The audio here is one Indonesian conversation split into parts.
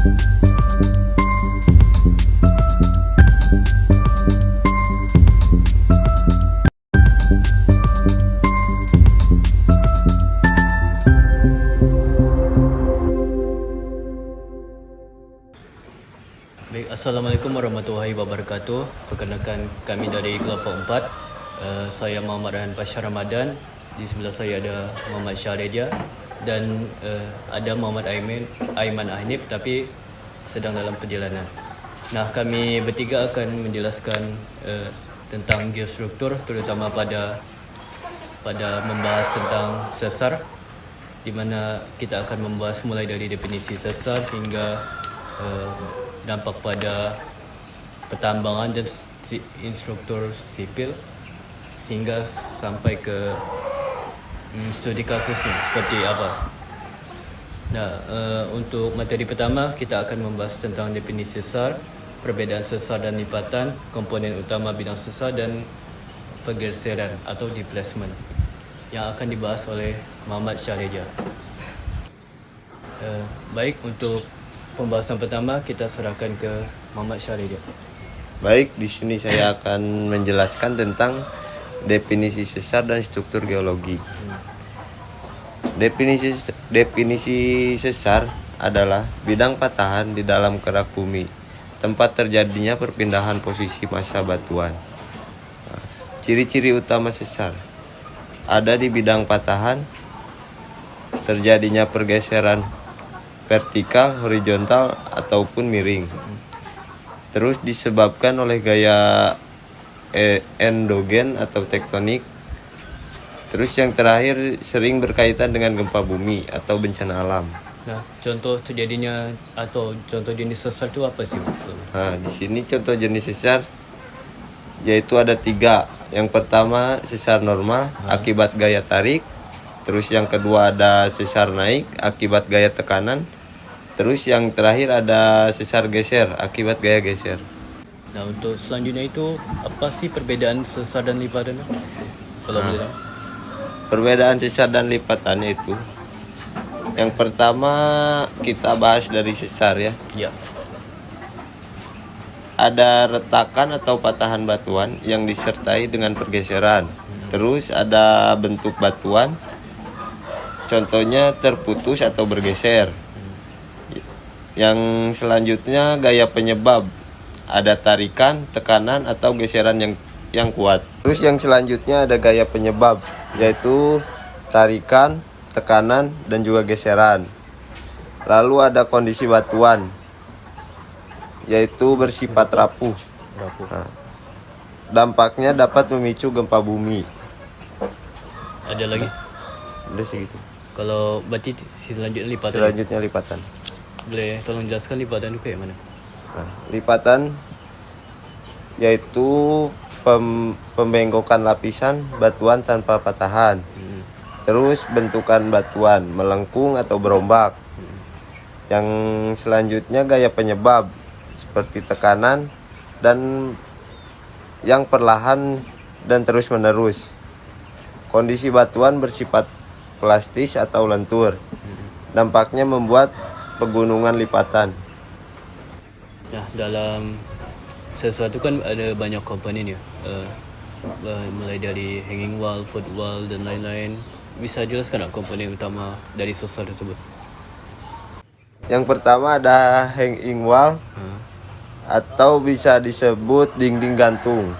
Baik, Assalamualaikum warahmatullahi wabarakatuh. Perkenalkan kami dari kelompok 4. Saya Muhammad Rehan Pasha Ramadan. Di sebelah saya ada Muhammad Syahreja dan ada Muhammad Aiman Ahnif tapi sedang dalam perjalanan. Nah, kami bertiga akan menjelaskan tentang geostruktur, terutama pada membahas tentang sesar, di mana kita akan membahas mulai dari definisi sesar hingga dampak pada pertambangan dan instruktur sipil sehingga sampai ke studi kasusnya seperti apa. Nah, untuk materi pertama kita akan membahas tentang definisi sesar, perbedaan sesar dan lipatan, komponen utama bidang sesar dan pergeseran atau displacement yang akan dibahas oleh Muhammad Syahreja. Baik, untuk pembahasan pertama kita serahkan ke Muhammad Syahreja. Baik, di sini saya akan menjelaskan tentang definisi sesar dan struktur geologi. Definisi sesar adalah bidang patahan di dalam kerak bumi, tempat terjadinya perpindahan posisi massa batuan. Ciri-ciri utama sesar ada di bidang patahan, terjadinya pergeseran vertikal, horizontal, ataupun miring. Terus disebabkan oleh gaya endogen atau tektonik. Terus yang terakhir sering berkaitan dengan gempa bumi atau bencana alam. Nah, contoh terjadinya atau contoh jenis sesar itu apa sih? Nah, di sini contoh jenis sesar yaitu ada 3. Yang pertama sesar normal akibat gaya tarik. Terus yang kedua ada sesar naik akibat gaya tekanan. Terus yang terakhir ada sesar geser akibat gaya geser. Nah, untuk selanjutnya itu apa sih perbedaan sesar dan lipatan? Kalau boleh tahu. Perbedaan sesar dan lipatannya itu, yang pertama kita bahas dari sesar ya. Ya. Ada retakan atau patahan batuan yang disertai dengan pergeseran. Terus ada bentuk batuan, contohnya terputus atau bergeser. Yang selanjutnya gaya penyebab, ada tarikan, tekanan atau geseran yang kuat. Terus yang selanjutnya ada gaya penyebab, yaitu tarikan, tekanan dan juga geseran. Lalu ada kondisi batuan, yaitu bersifat rapuh. Nah, dampaknya dapat memicu gempa bumi. Ada lagi? Udah segitu. Kalau berarti selanjutnya lipatan. Selanjutnya lipatan. Boleh tolong jelaskan lipatan itu kayak mana? Nah, lipatan yaitu pembengkokan lapisan batuan tanpa patahan. Terus bentukan batuan melengkung atau berombak. Yang selanjutnya gaya penyebab seperti tekanan dan yang perlahan dan terus menerus. Kondisi batuan bersifat plastis atau lentur. Dampaknya membuat pegunungan lipatan. Nah, dalam sesuatu kan ada banyak komponen ya, mulai dari hanging wall, foot wall dan lain-lain. Bisa jelaskan tak komponen utama dari sesar tersebut? Yang pertama ada hanging wall atau bisa disebut dinding gantung.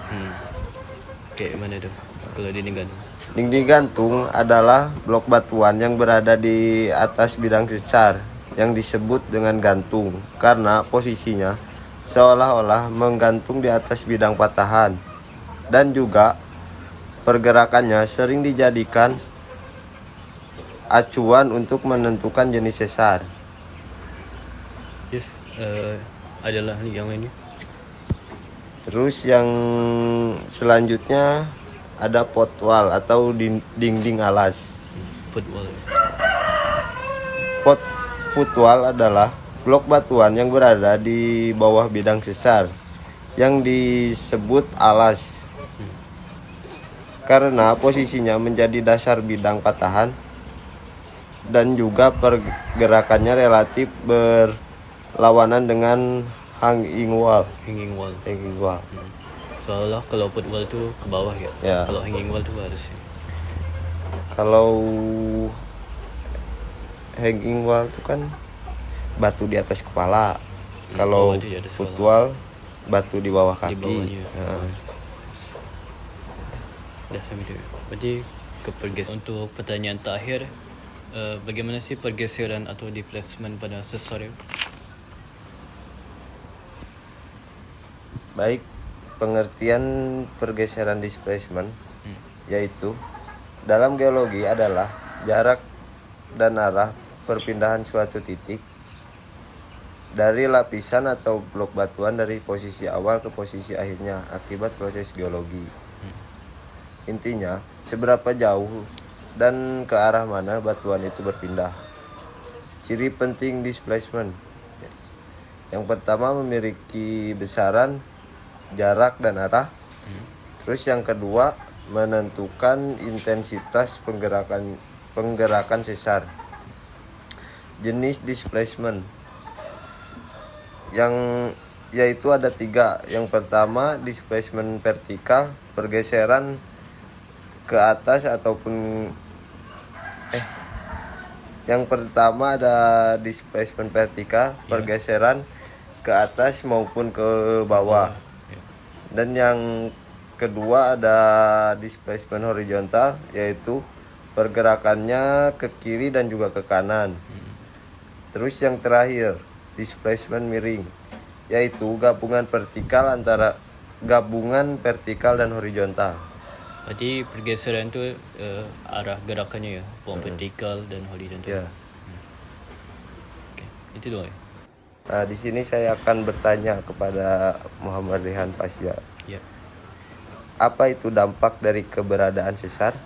Kayak mana tu kalau dinding gantung? Dinding gantung adalah blok batuan yang berada di atas bidang sesar yang disebut dengan gantung karena posisinya seolah-olah menggantung di atas bidang patahan, dan juga pergerakannya sering dijadikan acuan untuk menentukan jenis sesar. Yes, adalah yang ini. Terus yang selanjutnya ada potwal atau dinding alas. Foot wall. Footwall adalah blok batuan yang berada di bawah bidang sesar yang disebut alas karena posisinya menjadi dasar bidang patahan dan juga pergerakannya relatif lawanan dengan hanging wall. hanging wall. Hanging wall. Soalnya kalau put wall tuh ke bawah ya. Ya. Kalau hanging wall tuh harusnya. Kalau hanging wall itu kan batu di atas kepala. Kalau batu di atas kepala. footwall batu di bawah Di kaki. bawahnya. Nah, Dah sampai tu. Berarti untuk pertanyaan terakhir, bagaimana sih pergeseran atau displacement pada sesar itu? baik, pengertian pergeseran displacement yaitu dalam geologi adalah jarak dan arah perpindahan suatu titik dari lapisan atau blok batuan dari posisi awal ke posisi akhirnya akibat proses geologi. Intinya, seberapa jauh dan ke arah mana batuan itu berpindah. Ciri penting displacement. Yang pertama memiliki besaran, jarak dan arah. Terus yang kedua menentukan intensitas penggerakan sesar. Jenis displacement yang yaitu ada 3. Yang pertama displacement vertikal, pergeseran ke atas ataupun yang pertama ada displacement vertikal, pergeseran ke atas maupun ke bawah. Dan yang kedua ada displacement horizontal, yaitu pergerakannya ke kiri dan juga ke kanan. Terus yang terakhir displacement miring, yaitu gabungan vertikal dan horizontal. Berarti pergeseran tu arah gerakannya ya, vertikal dan horizontal. Ya. Okay. Itu doang ya? Nah, di sini saya akan bertanya kepada Muhammad Rehan Pasya. Ya. Apa itu dampak dari keberadaan sesar?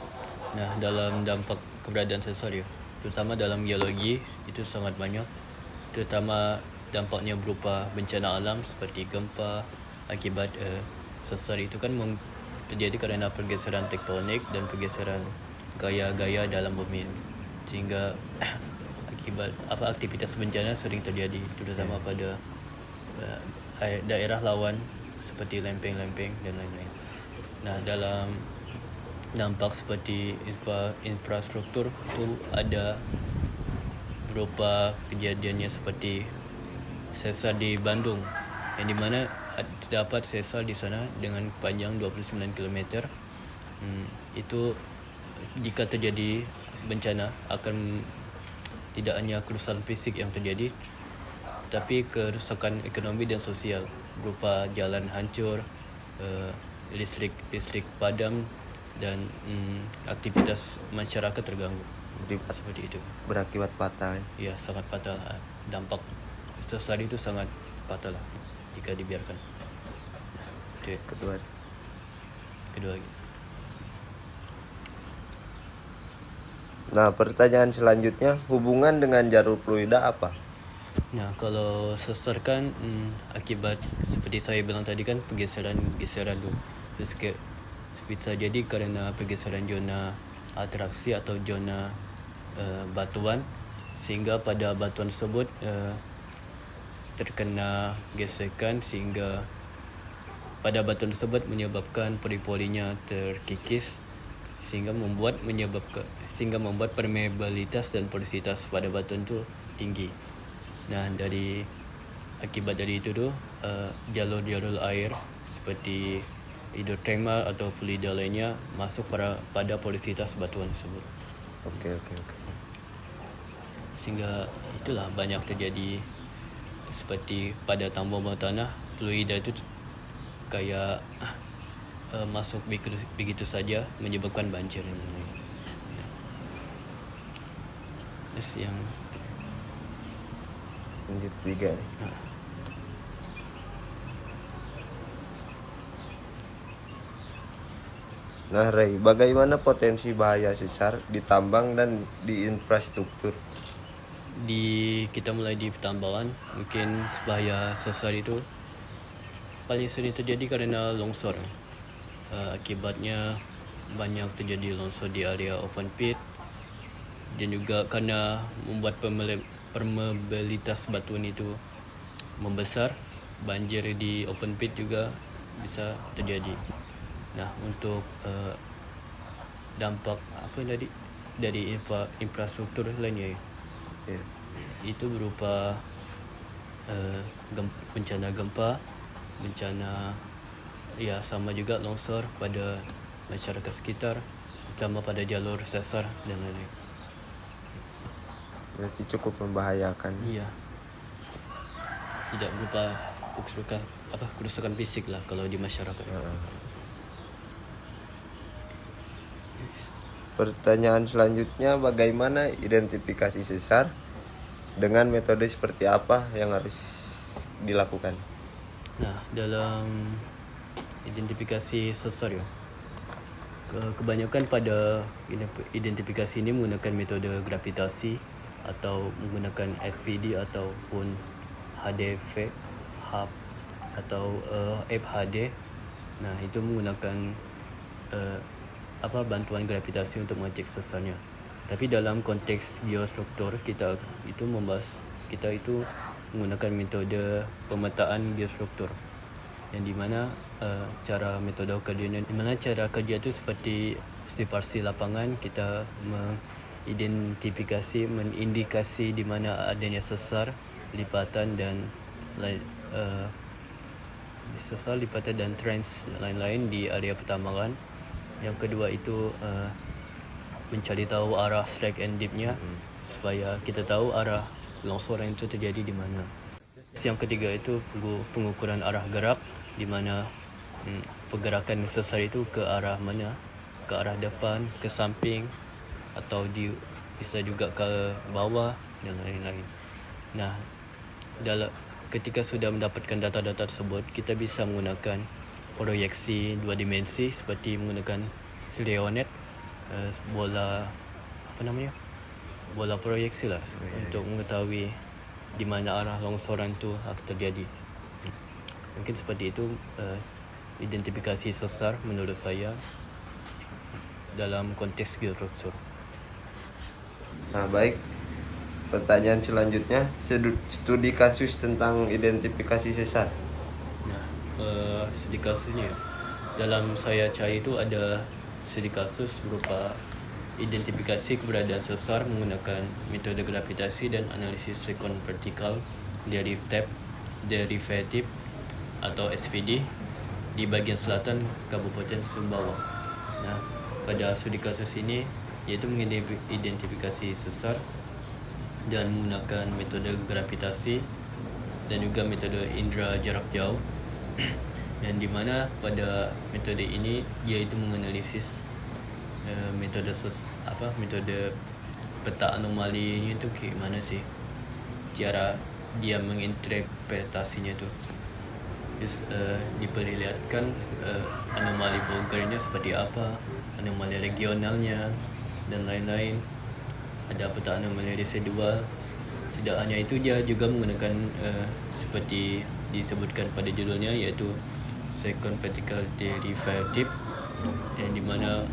Nah, dalam dampak keberadaan sesar ya, terutama dalam geologi itu sangat banyak. Terutama dampaknya berupa bencana alam seperti gempa akibat sesar itu kan terjadi kerana pergeseran tektonik dan pergeseran gaya-gaya dalam bumi, sehingga akibat aktivitas bencana sering terjadi terutama pada daerah lawan seperti lempeng-lempeng dan lain-lain. Nah, dalam dampak seperti infrastruktur itu ada berupa kejadiannya seperti sesar di Bandung, yang di mana terdapat sesar di sana dengan panjang 29 km. Itu jika terjadi bencana akan tidak hanya kerusakan fisik yang terjadi, tapi kerusakan ekonomi dan sosial berupa jalan hancur, listrik padam dan aktivitas masyarakat terganggu. Seperti itu. Berakibat fatal. Ya, sangat fatal. Dampak sesar itu sangat fatal jika dibiarkan. Itu ya. Kedua lagi. Nah, pertanyaan selanjutnya, hubungan dengan jalur fluida apa? Nah, kalau sesar kan akibat seperti saya bilang tadi kan pergeseran tu. Bisa jadi kerana pergeseran zona atraksi atau zona batuan, sehingga pada batuan tersebut terkena gesekan sehingga pada batuan tersebut menyebabkan pori-porinya terkikis sehingga membuat permeabilitas dan porositas pada batuan itu tinggi. Nah, akibat dari itu tu jalur-jalur air seperti hidrotermal atau fluida lainnya masuk pada porositas batuan tersebut. Oke. Sehingga itulah banyak terjadi seperti pada tambang bawah tanah, fluida itu kayak masuk begitu saja menyebabkan banjir. Yang ketiga nih. Nah, Ray, bagaimana potensi bahaya sesar di tambang dan di infrastruktur? Kita mulai di pertambangan, mungkin bahaya sesar itu paling sering terjadi kerana longsor. Akibatnya banyak terjadi longsor di area open pit dan juga kerana membuat permeabilitas batuan itu membesar, banjir di open pit juga bisa terjadi. Nah, untuk dampak apa tadi dari infrastruktur lainnya, Ya. itu berupa bencana gempa, bencana ya sama juga longsor pada masyarakat sekitar, terutama pada jalur sesar dan lain-lain. Berarti cukup membahayakan. Iya. Tidak berupa kerusakan fisik lah kalau di masyarakat. Pertanyaan selanjutnya, bagaimana identifikasi sesar? Dengan metode seperti apa yang harus dilakukan? Nah, dalam identifikasi sesar ya, kebanyakan pada identifikasi ini menggunakan metode gravitasi atau menggunakan SPD ataupun HDV atau FHD. Nah, itu menggunakan bantuan gravitasi untuk mengecek sesarnya. Tapi dalam konteks geostruktur kita itu menggunakan metode pemetaan geostruktur, yang dimana cara kerja itu seperti parsi lapangan. Kita mengindikasi di mana adanya sesar, lipatan dan trends lain-lain di area pertambangan. Yang kedua itu mencari tahu arah strike and dip-nya supaya kita tahu arah longsoran itu terjadi di mana. Yang ketiga itu pengukuran arah gerak, di mana pergerakan sesar itu ke arah mana, ke arah depan, ke samping, atau bisa juga ke bawah dan lain-lain. Nah, ketika sudah mendapatkan data-data tersebut, kita bisa menggunakan proyeksi dua dimensi seperti menggunakan stereo-net, bola proyeksi lah, untuk mengetahui di mana arah longsoran itu akan terjadi. Mungkin seperti itu identifikasi sesar menurut saya dalam konteks geostruktur. Nah, baik. Pertanyaan selanjutnya, studi kasus tentang identifikasi sesar. Nah, studi kasusnya dalam saya cari itu ada studi kasus berupa identifikasi keberadaan sesar menggunakan metode gravitasi dan analisis sekon vertikal derivatif atau SPD di bagian selatan Kabupaten Sumbawa. Nah, pada studi kasus ini yaitu mengidentifikasi sesar dan menggunakan metode gravitasi dan juga metode indera jarak jauh. Dan di mana pada metode ini yaitu menganalisis metode peta anomalinya itu gimana sih, cara dia menginterpretasinya itu. Terus diperlihatkan anomali vulgarnya seperti apa, anomali regionalnya dan lain-lain. Ada peta anomali residual. Tidak hanya itu, dia juga menggunakan seperti disebutkan pada judulnya, yaitu second vertical derivative, yang dimana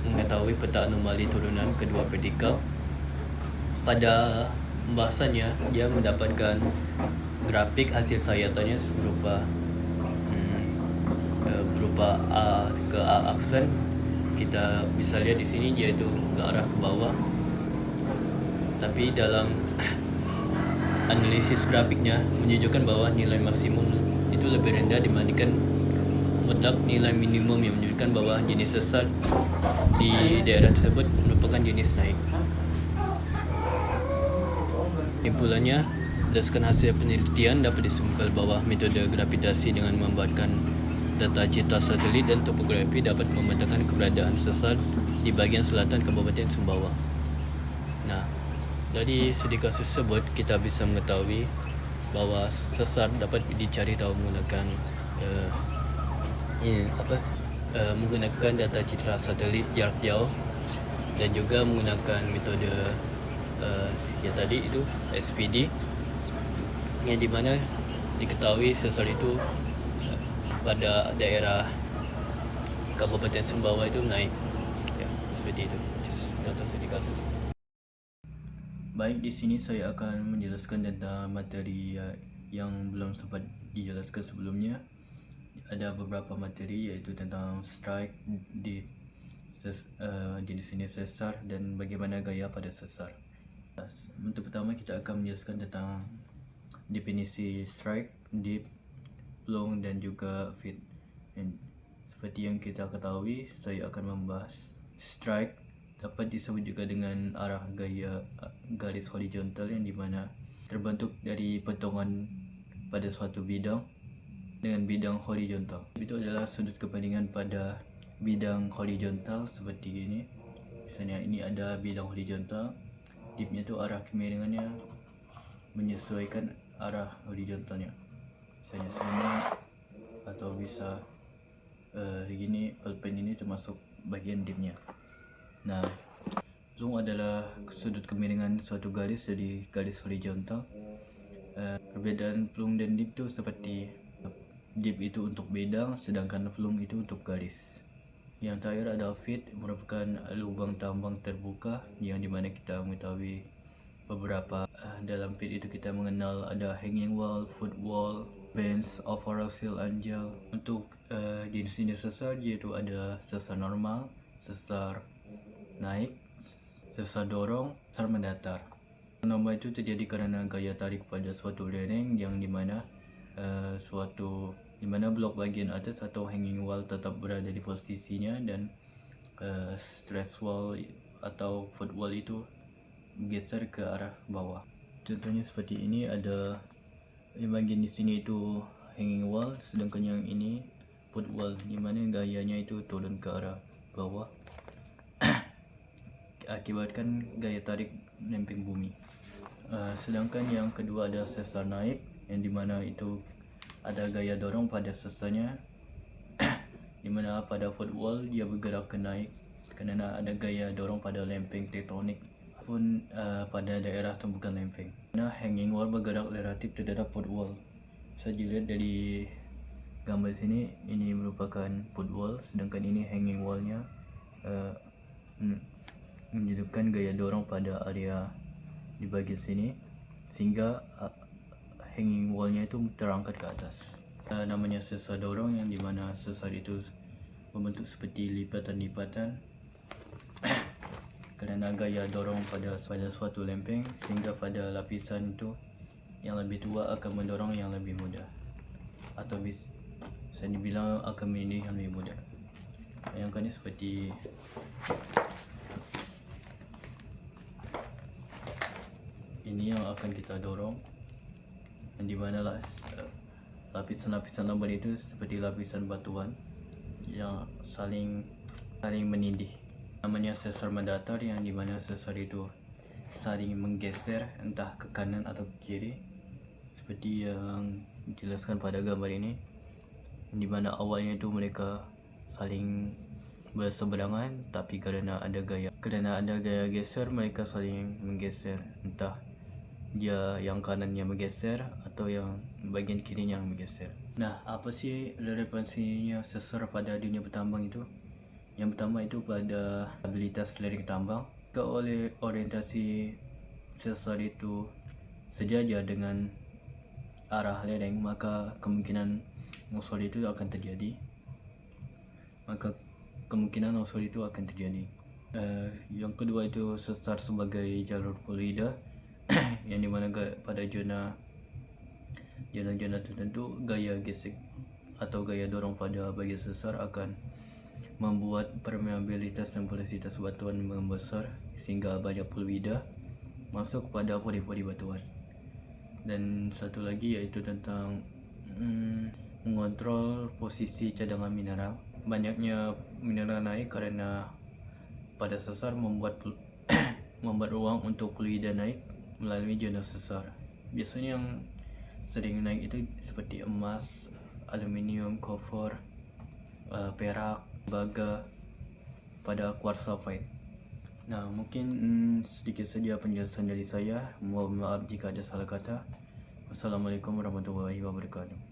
mengetahui peta anomali turunan kedua vertikal. Pada pembahasannya dia mendapatkan grafik hasil sayatannya berupa A ke A aksen. Kita bisa lihat di sini yaitu ke arah ke bawah. Tapi dalam analisis grafiknya menunjukkan bahwa nilai maksimum itu lebih rendah dibandingkan mutlak nilai minimum, yang menunjukkan bahwa jenis sesar di daerah tersebut merupakan jenis naik. Kesimpulannya, berdasarkan hasil penelitian dapat disimpulkan bahwa metode gravitasi dengan memanfaatkan data citra satelit dan topografi dapat memetakan keberadaan sesar di bagian selatan Kabupaten Sumbawa. Nah, dari studi kasus tersebut kita bisa mengetahui bahwa sesar dapat dicari tahu menggunakan menggunakan data citra satelit jarak jauh dan juga menggunakan metode tadi itu SPD, yang dimana diketahui sesar itu pada daerah Kabupaten Sumbawa itu naik, ya, seperti itu contoh studi kasus. Baik, di sini saya akan menjelaskan tentang materi yang belum sempat dijelaskan sebelumnya, ada beberapa materi iaitu tentang strike, dip, jenis sini sesar dan bagaimana gaya pada sesar. Untuk pertama kita akan menjelaskan tentang definisi strike, dip, plung dan juga feed. Dan seperti yang kita ketahui, saya akan membahas strike dapat disebut juga dengan arah gaya garis horizontal yang dimana terbentuk dari potongan pada suatu bidang dengan bidang horizontal. Itu adalah sudut kepandingan pada bidang horizontal seperti ini. Misalnya ini ada bidang horizontal, dipnya itu arah kemiringannya menyesuaikan arah horizontalnya. Misalnya sini atau bisa begini, pulpen ini termasuk bagian dipnya. Nah, plung adalah sudut kemiringan suatu garis jadi garis horizontal. Perbedaan plung dan dip itu seperti dip itu untuk bidang, sedangkan plung itu untuk garis. Yang terakhir ada feed, merupakan lubang tambang terbuka yang dimana kita mengetahui beberapa dalam feed itu kita mengenal ada hanging wall, foot wall, bench, overall seal angel. Untuk jenis-jenis sesar yaitu ada sesar normal, sesar naik, sesar dorong, sesar mendatar. Normal itu terjadi kerana gaya tarik pada suatu lereng yang dimana dimana blok bagian atas atau hanging wall tetap berada di posisinya dan stress wall atau foot wall itu geser ke arah bawah. Contohnya seperti ini, ada yang bagian di sini itu hanging wall, sedangkan yang ini foot wall, di mana gayanya itu turun ke arah bawah akibatkan gaya tarik lempeng bumi. Sedangkan yang kedua ada sesar naik yang dimana itu ada gaya dorong pada sesarnya dimana pada foot wall dia bergerak ke naik kerana ada gaya dorong pada lempeng tektonik pun pada daerah tumbukan lempeng. Nah, hanging wall bergerak relatif terhadap foot wall. Saya dilihat dari gambar sini, ini merupakan foot wall, sedangkan ini hanging wallnya menunjukkan gaya dorong pada area di bagian sini sehingga hanging wallnya itu terangkat ke atas. Namanya sesar dorong yang dimana sesar itu membentuk seperti lipatan-lipatan kerana gaya dorong pada suatu lempeng sehingga pada lapisan itu yang lebih tua akan mendorong yang lebih muda atau bisa dibilang akan memilih yang lebih muda. Bayangkan seperti ini yang akan kita dorong, yang dimana lapisan-lapisan lambat itu seperti lapisan batuan yang saling menindih. Namanya sesar mendatar yang dimana sesar itu saling menggeser entah ke kanan atau ke kiri seperti yang dijelaskan pada gambar ini, yang dimana awalnya itu mereka saling berseberangan, tapi kerana ada gaya geser mereka saling menggeser, entah dia yang kanannya bergeser atau yang bagian kirinya yang bergeser. Nah, apa sih relevansinya sesar pada dunia bertambang itu? Yang pertama itu pada stabilitas lereng tambang. Jika oleh orientasi sesar itu sejajar dengan arah lereng, maka kemungkinan longsor itu akan terjadi. Yang kedua itu sesar sebagai jalur fluida yang dimana pada zona tertentu gaya gesek atau gaya dorong pada bagian sesar akan membuat permeabilitas dan porositas batuan membesar sehingga banyak fluida masuk pada pori-pori batuan. Dan satu lagi iaitu tentang mengontrol posisi cadangan mineral. Banyaknya mineral naik kerana pada sesar membuat ruang untuk fluida naik melalui zona sesar. Biasanya yang sering naik itu seperti emas, aluminium, koper, perak, tembaga pada quartz sulfide. Nah, mungkin sedikit saja penjelasan dari saya. Mohon maaf jika ada salah kata. Wassalamualaikum warahmatullahi wabarakatuh.